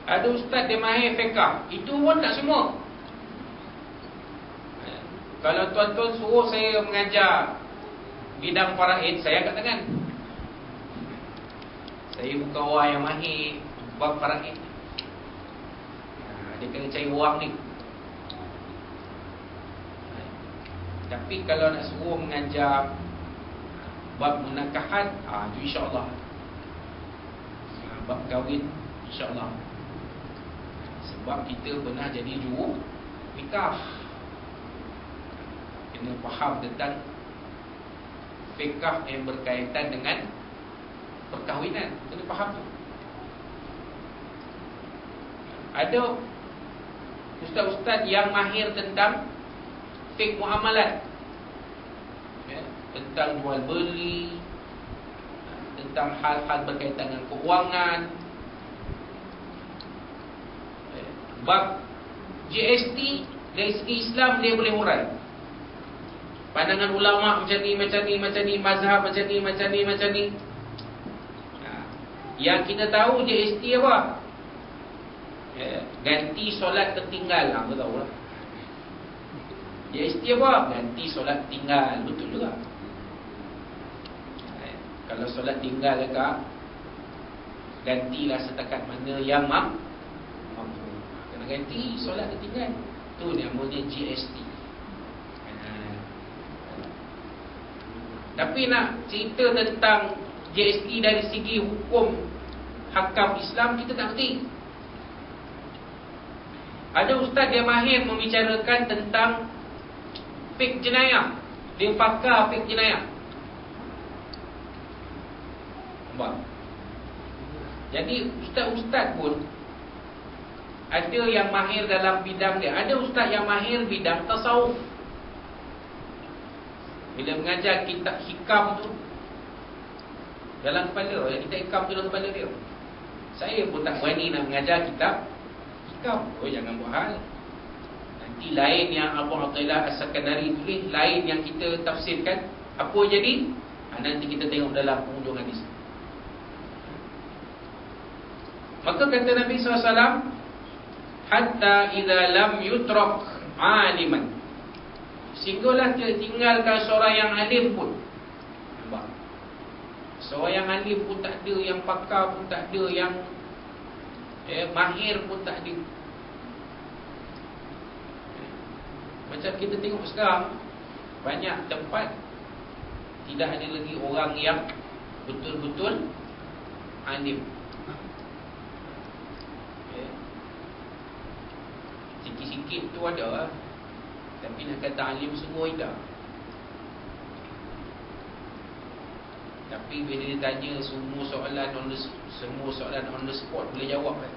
Ada ustaz dia mahir fiqh, itu pun tak semua. Kalau tuan-tuan suruh saya mengajar bidang faraid, saya angkat tangan. Saya bukan orang yang mahir bab faraid. Dia kena cari wang ni. Tapi kalau nak suruh mengajar bab menakahat, itu insya-Allah. Bab kahwin, insya-Allah. Sebab kita pernah jadi juru nikah. Kena faham tentang fiqh yang berkaitan dengan perkahwinan. Kena faham tu. Ada ustaz-ustaz yang mahir tentang fiqh muamalat, tentang jual beli, tentang hal-hal berkaitan dengan keuangan. Bab GST dari segi Islam dia boleh hurai. Pandangan ulama macam ni, mazhab macam ni. Yang kita tahu GST apa? Ganti solat tertinggal. Aku tahu lah. GST apa? Ganti solat tinggal. Betul juga. Kalau solat tinggal dekat, gantilah setakat mana yang mampu. Kena ganti solat tertinggal. Tu namanya GST. Tapi nak cerita tentang GST dari segi hukum hakam Islam, kita tak penting. Ada ustaz dia mahir membicarakan tentang fiqh jenayah. Dia pakar fiqh jenayah. Nampak? Jadi ustaz-ustaz pun ada yang mahir dalam bidang dia. Ada ustaz yang mahir bidang tasawuf. Bila mengajar kitab hikam tu dalam kepala, kitab hikam tu dalam kepala dia, saya pun tak berani nak mengajar kitab hikam. Jangan buat hal. Nanti lain yang Abu Athaillah As-Sakandari tulis, lain yang kita tafsirkan. Apa jadi? Nanti kita tengok dalam penghujung hadis. Maka kata Nabi SAW, hatta idza lam yutrak aliman, sehinggalah tinggalkan seorang yang alim pun. Nampak? Seorang yang alim pun tak ada, yang pakar pun tak ada, yang mahir pun tak ada. Macam kita tengok sekarang, banyak tempat tidak ada lagi orang yang betul-betul alim. Sikit-sikit tu ada lah. Tapi nak kata alim semua tidak. Tapi bila dia tanya semua soalan on the spot boleh jawab kan.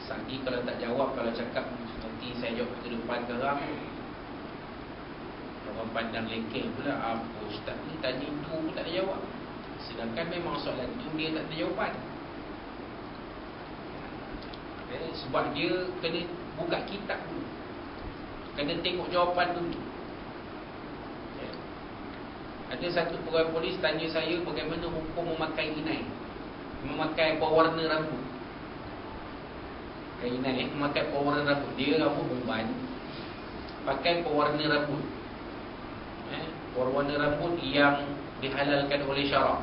Sagi kalau tak jawab, kalau cakap nanti saya jawab ke depan geram, orang pandang lekeh pula. Apa ustaz ni tanya itu pun tak ada jawab. Sedangkan memang soalan itu dia tak ada jawapan. Sebab dia kena buka kitab dulu, kena tengok jawapan dulu. Ada satu pegawai polis tanya saya bagaimana hukum memakai inai, memakai pewarna rambut. Inai memakai pewarna rambut. Dia rambut umban, pakai pewarna rambut. Pewarna rambut yang dihalalkan oleh syarak,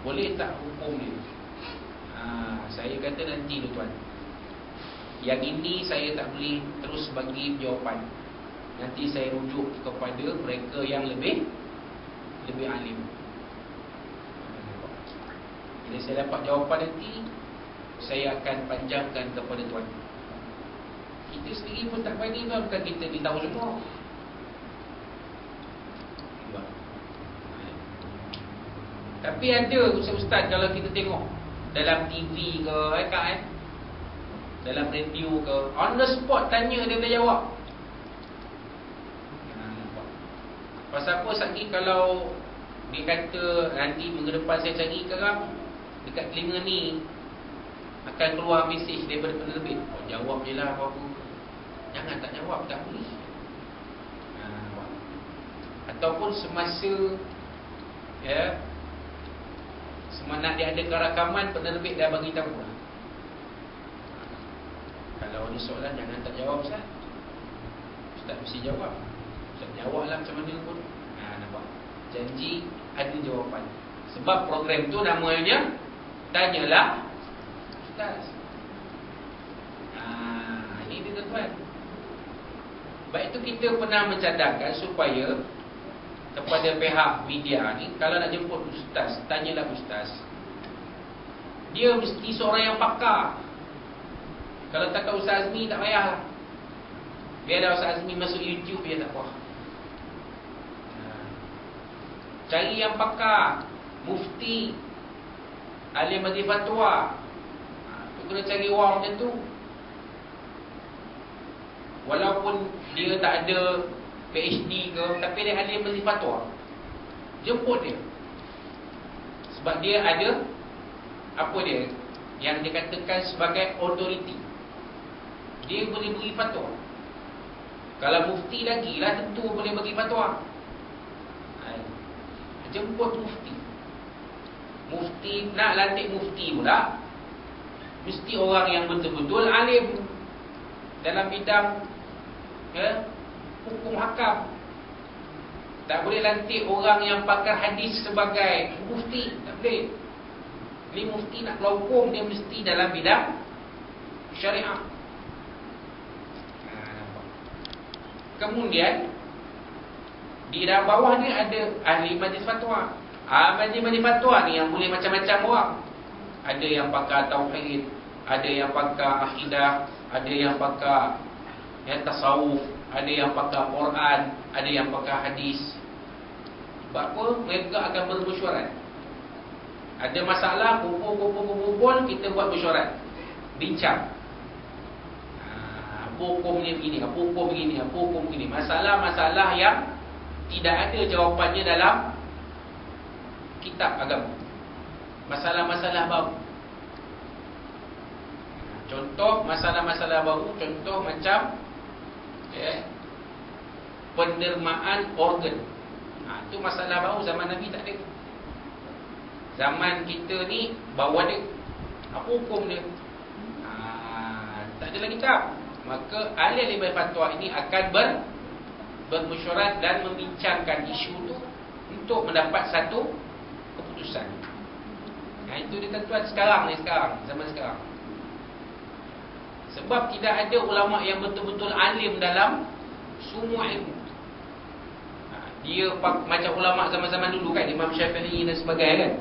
boleh tak hukum dia? Saya kata nanti tu tuan, yang ini saya tak boleh terus bagi jawapan. Nanti saya rujuk kepada mereka yang lebih alim. Bila saya dapat jawapan nanti, saya akan panjangkan kepada tuan. Kita sendiri pun tak berani tuan, bukan kita beritahu semua. Tapi ada ustaz-ustaz kalau kita tengok dalam TV ke dalam radio ke, on the spot tanya dia boleh jawab. Pasal apa Sagi kalau dia kata nanti minggu depan saya cari kerang dekat telinga ni akan keluar mesej daripada penerbit, jawab je lah apa-apa. Jangan tak jawab, tak boleh. Ataupun semasa Semangat dia ada rakaman, penerbit dah bagi tahu lah. Kalau ada soalan jangan tak jawab Ustaz. Ustaz mesti jawab. Ustaz jawab lah macam mana pun. Nampak? Janji ada jawapan. Sebab program tu namanya Tanyalah Ustaz. Ini dia tuan-tuan. Baik itu kita pernah mencadangkan supaya kepada pihak media ni, kalau nak jemput Ustaz, tanyalah Ustaz. Dia mesti seorang yang pakar. Kalau tak tahu Ustaz Azmi, tak payahlah. Biarlah Ustaz Azmi masuk YouTube, dia tak apa. Cari yang pakar, mufti, ahli mazhab fatwa. Tu kena cari orang macam tu. Walaupun dia tak ada PhD ke, tapi dia ahli mazhab fatwa. Jemput dia. Sebab dia ada apa dia yang dikatakan sebagai authority. Dia boleh beri fatwa. Kalau mufti lagi lah tentu boleh bagi fatwa. Jemput mufti. Mufti, nak lantik mufti pula, mesti orang yang betul-betul alim dalam bidang hukum hakam. Tak boleh lantik orang yang pakar hadis sebagai mufti. Tak boleh. Ni mufti nak keluar hukum, dia mesti dalam bidang syariah. Kemudian di dalam bawah ni ada ahli majlis fatwa. Majlis fatwa ni yang boleh macam-macam orang. Ada yang pakar tauhid, ada yang pakar akidah, ada yang pakar tasawuf, ada yang pakar Quran, ada yang pakar hadis. Sebab apa? Mereka akan bermesyuarat. Ada masalah, kumpul, kita buat mesyuarat, bincang. Apa hukum ni begini, apa hukum begini, apa hukum begini. Masalah-masalah yang tidak ada jawapannya dalam kitab agama. Masalah-masalah baru. Contoh masalah-masalah baru, contoh macam pendermaan organ. Itu masalah baru, zaman Nabi tak ada. Zaman kita ni baru ada. Apa hukum dia? Tak ada lagi kitab. Maka ahli-ahli fatwa ini akan bermesyuarat dan membincangkan isu itu untuk mendapat satu keputusan. Itu dia tuan-tuan sekarang, zaman sekarang. Sebab tidak ada ulama yang betul-betul alim dalam semua ilmu. Dia macam ulama zaman-zaman dulu kan, Imam Syafi'i dan sebagainya kan.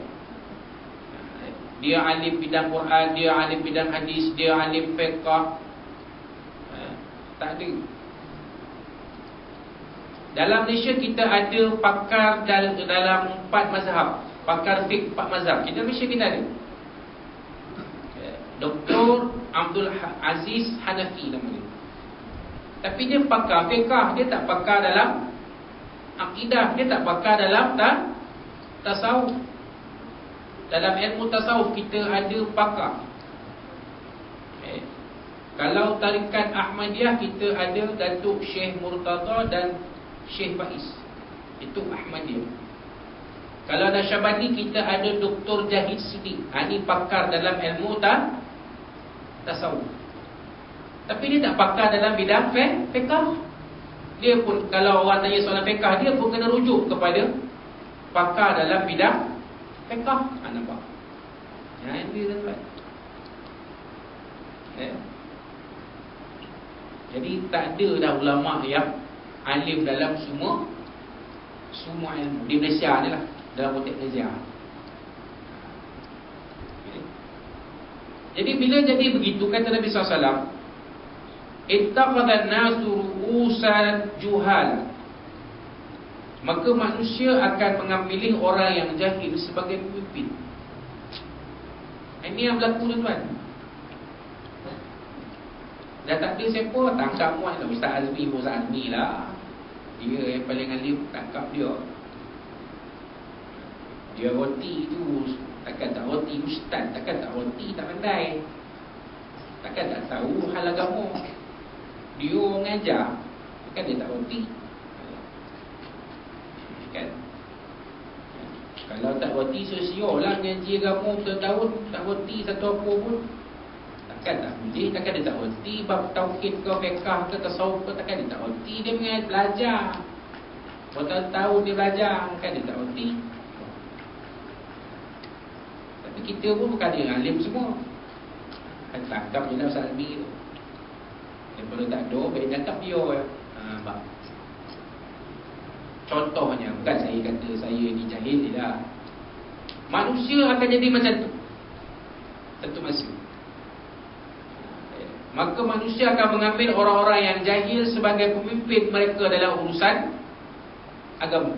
Dia alim bidang Quran, dia alim bidang hadis, dia alim fiqh. Tak ada. Dalam Malaysia kita ada pakar dalam 4 mazhab. Pakar fiqh 4 mazhab. Kita Malaysia kita ada. Dr. Abdul Aziz Hanafi namanya. Tapi dia pakar fiqh, dia tak pakar dalam akidah, dia tak pakar dalam tasawuf. Dalam ilmu tasawuf kita ada pakar. Kalau tarikat Ahmadiyah kita ada Datuk Syekh Murtada dan Syekh Faiz. Itu Ahmadiyah. Kalau Nasyabandi kita ada Dr. Jahid Siddiq. Ini pakar dalam ilmu tasawuf. Tapi dia tak pakar dalam bidang fiqh. Dia pun kalau orang tanya soalan fiqh, dia pun kena rujuk kepada pakar dalam bidang fiqh. Nampak? Ini tuan. Jadi tak ada dah ulama yang alim dalam semua ilmu di Malaysia ni lah, dalam konteks Malaysia. Jadi bila jadi begitu, kata Nabi SAW, ittaqadan nasu ru'usan juhal, maka manusia akan mengambil orang yang jahil sebagai pemimpin. Ini yang berlaku tuan-tuan. Dah tak ada siapa, tangkap muat lah Ustaz Azmi lah. Dia yang paling alim, tangkap dia. Dia roti tu, takkan tak roti ustaz, takkan tak roti tak pandai, takkan tak tahu hal agama. Dia orang ajar, takkan dia tak roti kan? Kalau tak reti sio lah ngaji agama bertahun, tak reti satu apa pun. Takkan tak boleh, takkan dia tak reti bab tauhid ke fiqh ke tasawuf ke, takkan dia tak reti. Dia mengajar belajar. Bertahun-tahun dia belajar, kan dia tak reti. Tapi kita pun bukan dia alim semua. Tangkap je lah Salmi tu. Daripada tak ada, baik cakap dia. Contohnya, bukan saya kata saya ni jahil tidak. Manusia akan jadi macam tu satu masa. Maka manusia akan mengambil orang-orang yang jahil sebagai pemimpin mereka dalam urusan agama.